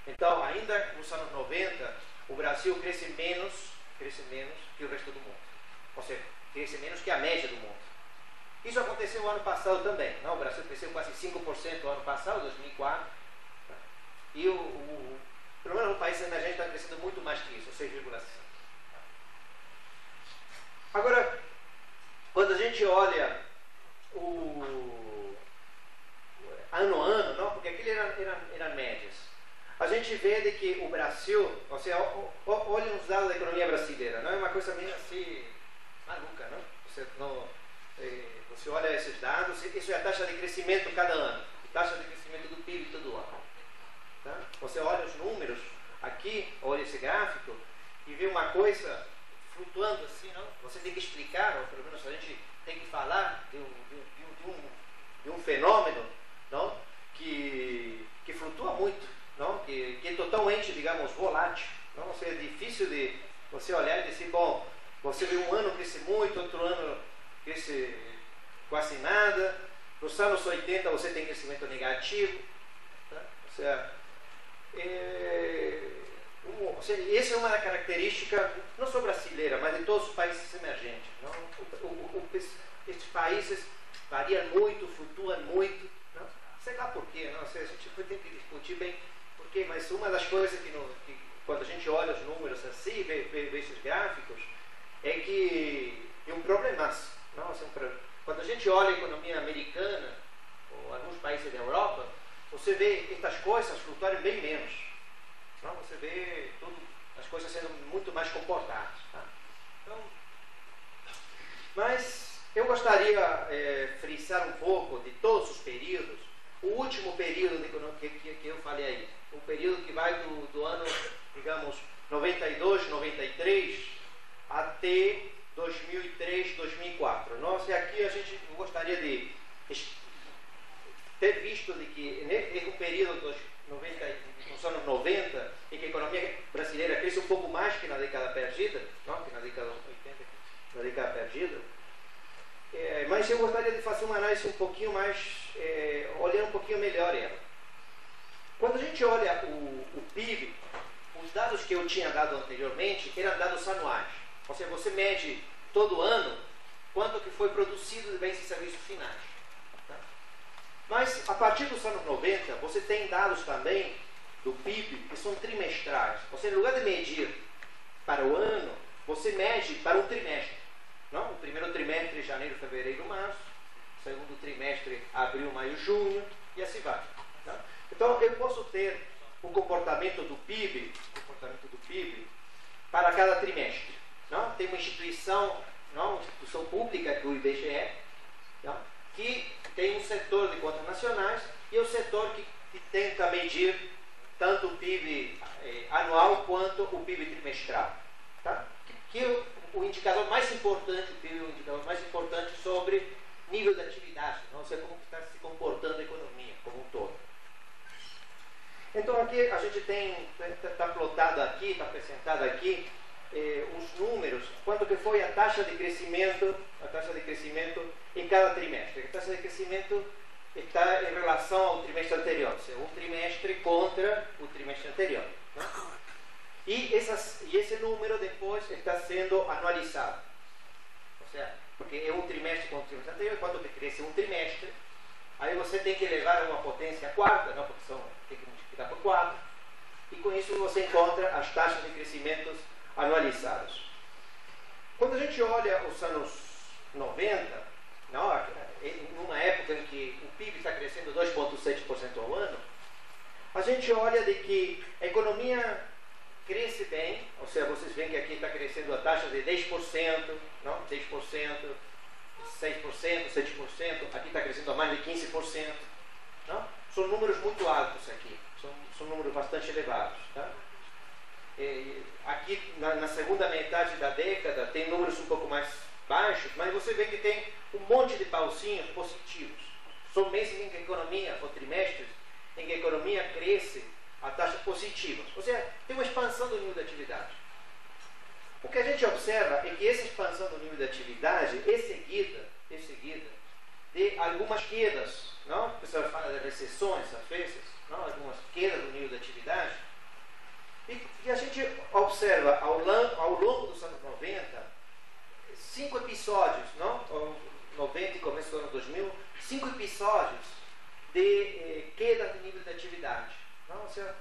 Então, ainda nos anos 90, o Brasil cresce menos que o resto do mundo. Ou seja, cresce menos que a média do mundo. Isso aconteceu no ano passado também. Não? O Brasil cresceu quase 5% no ano passado, 2004. E pelo menos o país emergente está crescendo muito mais que isso, 6,5%. Agora, quando a gente olha o ano a ano, não? Porque aquilo eram médias, a gente vê de que o Brasil, ou seja, olha os dados da economia brasileira, não é uma coisa meio assim maluca, não? Você olha esses dados, isso é a taxa de crescimento cada ano, a taxa de crescimento do PIB todo ano. Tá? Você olha os números aqui, olha esse gráfico e vê uma coisa flutuando assim, não? Você tem que explicar, ou pelo menos a gente tem que falar de um fenômeno, não? Que flutua muito, não? Que é totalmente, digamos, volátil. Não? Ou seja, é difícil de você olhar e dizer, bom, você vê um ano cresce muito, outro ano cresce quase nada. Nos anos 80 você tem crescimento negativo. Tá? Ou seja, essa é uma característica, não só brasileira, mas de todos os países emergentes. Não? Estes países variam muito, flutuam muito. Não? Sei lá por quê, não? A gente tem que discutir bem por quê, mas uma das coisas que quando a gente olha os números assim, vê esses gráficos, é que é um problemaço. Não? Quando a gente olha a economia americana, ou alguns países da Europa, você vê estas coisas flutuarem bem menos. Não? Você vê as coisas sendo muito mais comportadas. Tá? Então, mas eu gostaria de frisar um pouco de todos os períodos. O último período que eu falei aí, o período que vai do ano, digamos, 92, 93 até 2003, 2004. Nós aqui eu gostaria de ter visto de que nesse período dos anos 90, em que a economia brasileira cresce um pouco mais que na década perdida, não? Que na década 80, na década perdida. Mas eu gostaria de fazer uma análise um pouquinho mais, olhar um pouquinho melhor ela. Quando a gente olha o PIB, os dados que eu tinha dado anteriormente eram dados anuais. Ou seja, você mede todo ano quanto que foi produzido de bens e serviços finais. Tá? Mas a partir dos anos 90, você tem dados também do PIB que são trimestrais. Ou seja, em lugar de medir para o ano, você mede para um trimestre. Não? O primeiro trimestre, janeiro, fevereiro, março. O segundo trimestre, abril, maio, junho. E assim vai. Tá? Então, eu posso ter o comportamento do PIB para cada trimestre. Não? Tem uma instituição pública, que é o IBGE, não? Que tem um setor de contas nacionais e é o setor que tenta medir tanto o PIB anual quanto o PIB trimestral. Tá? Que o indicador mais importante, o PIB é o indicador mais importante sobre nível de atividade, não sei como está se comportando a economia como um todo. Então aqui a gente está plotado aqui, está apresentado aqui os números, quanto que foi a taxa de crescimento em cada trimestre. A taxa de crescimento está em relação ao trimestre anterior, ou seja, um trimestre contra o trimestre anterior. Não? E esse número depois está sendo anualizado. Ou seja, porque é um trimestre contra o trimestre anterior, quando cresce um trimestre, aí você tem que levar a uma potência quarta, não? Porque tem que multiplicar por 4, e com isso você encontra as taxas de crescimentos anualizadas. Quando a gente olha os anos 90, não, numa época em que o PIB está crescendo 2,7% ao ano, a gente olha de que a economia cresce bem, ou seja, vocês veem que aqui está crescendo a taxa de 10%, não? 10%, 6%, 7%, aqui está crescendo a mais de 15%. Não? São números muito altos aqui, são números bastante elevados. Tá? Aqui na segunda metade da década tem números um pouco mais baixos, mas você vê que tem um monte de pauzinhos positivos. São meses em que a economia, ou trimestres, em que a economia cresce a taxas positivas. Ou seja, tem uma expansão do nível de atividade. O que a gente observa é que essa expansão do nível de atividade é seguida de algumas quedas. Não? O pessoal fala de recessões, às vezes, não? Algumas quedas do nível de atividade, E a gente observa ao longo dos anos 90, 5 episódios, não? 90 e começo do ano 2000, 5 episódios de queda de nível de atividade. Não? Ou seja,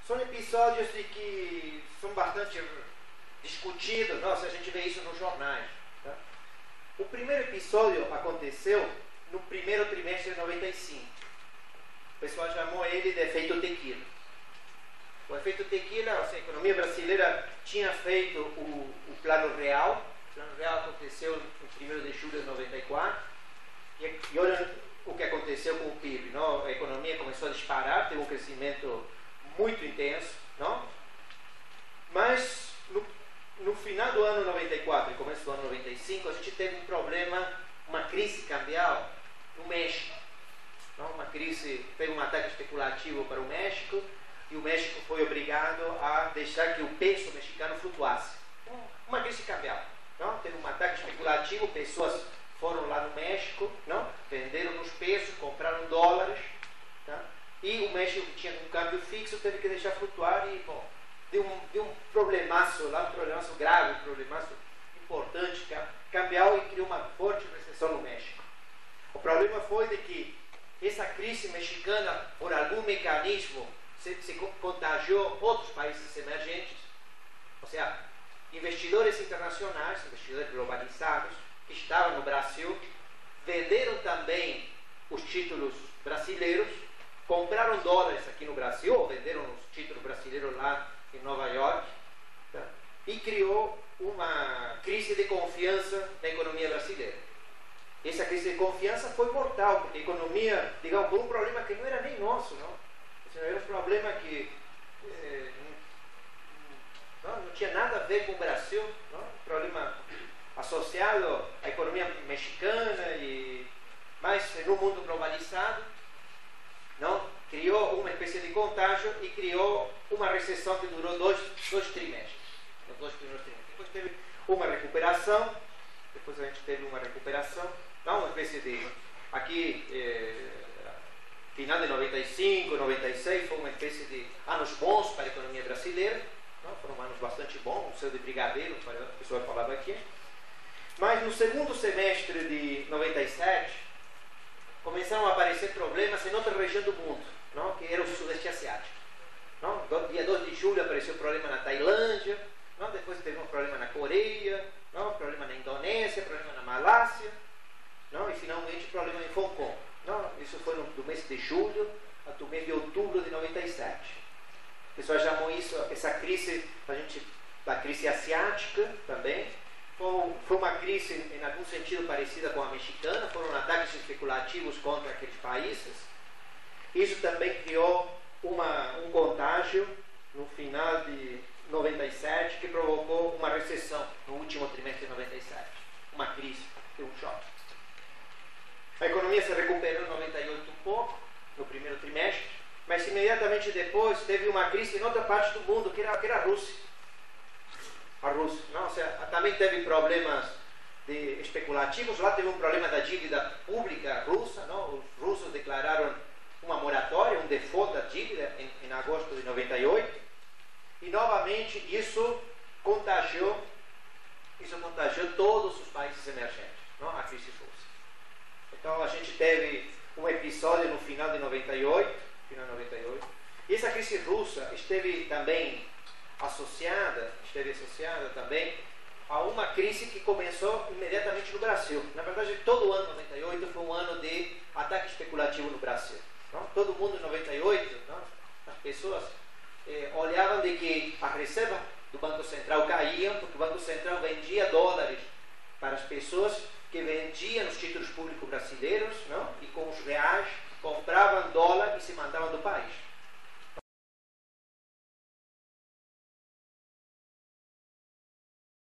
são episódios de que são bastante discutidos, não? Se a gente vê isso nos jornais. Tá? O primeiro episódio aconteceu no primeiro trimestre de 95. O pessoal chamou ele de efeito tequila. O efeito tequila, a economia brasileira tinha feito o plano real. O plano real aconteceu no 1º de julho de 94. E olha o que aconteceu com o PIB. Não? A economia começou a disparar, teve um crescimento muito intenso. Não? Mas no final do ano 94 e começo do ano 95, a gente teve um problema, uma crise cambial no México. Não? Uma crise, teve um ataque especulativo para o México. E o México foi obrigado a deixar que o peso mexicano flutuasse. Uma crise cambial. Não? Teve um ataque especulativo, pessoas foram lá no México, não? Venderam os pesos, compraram dólares. Tá? E o México, que tinha um câmbio fixo, teve que deixar flutuar e, bom, deu um problemaço lá, um problemaço grave, um problemaço importante, cambial, e criou uma forte recessão no México. O problema foi de que essa crise mexicana, por algum mecanismo, se contagiou outros países emergentes, ou seja, investidores internacionais, investidores globalizados, que estavam no Brasil, venderam também os títulos brasileiros, compraram dólares aqui no Brasil, ou venderam os títulos brasileiros lá em Nova York, tá? E criou uma crise de confiança na economia brasileira. Essa crise de confiança foi mortal, porque a economia, digamos, por um problema que não era nem nosso, não? Era um problema que não tinha nada a ver com o Brasil, não? Um problema associado à economia mexicana, mas no mundo globalizado, não? Criou uma espécie de contágio e criou uma recessão que durou dois trimestres, nos 2 primeiros trimestres. Depois teve uma recuperação, não? Uma espécie de, aqui, final de 95, 96, foi uma espécie de anos bons para a economia brasileira. Não? Foram anos bastante bons, um céu de brigadeiro, o pessoal falava aqui. Mas no segundo semestre de 97, começaram a aparecer problemas em outra região do mundo, não? Que era o Sudeste Asiático. Não? Dia 2 de julho apareceu um problema na Tailândia, não? Depois teve um problema na Coreia, não? Um problema na Indonésia, problema na Malásia, não? E finalmente um problema em Hong Kong. Não, isso foi do mês de julho até o mês de outubro de 97. O pessoal chamou isso, essa crise, da crise asiática também. Foi uma crise, em algum sentido, parecida com a mexicana. Foram ataques especulativos contra aqueles países. Isso também criou um contágio no final de 97, que provocou uma recessão no último trimestre de 97. Uma crise, um choque. A economia se recuperou em 98 um pouco, no primeiro trimestre, mas imediatamente depois teve uma crise em outra parte do mundo, que era a Rússia. A Rússia, não? Ou seja, também teve problemas especulativos, lá teve um problema da dívida pública russa, não? Os russos declararam uma moratória, um default da dívida em agosto de 98, e novamente isso contagiou todos os países emergentes, não? A crise russa. Então a gente teve um episódio no final de 98, e essa crise russa esteve também associada também a uma crise que começou imediatamente no Brasil. Na verdade, todo o ano 98 foi um ano de ataque especulativo no Brasil. Não? Todo mundo em 98, não? As pessoas olhavam de que a reserva do Banco Central caía, porque o Banco Central vendia dólares para as pessoas que vendiam os títulos públicos brasileiros, não? E com os reais compravam dólar e se mandavam do país.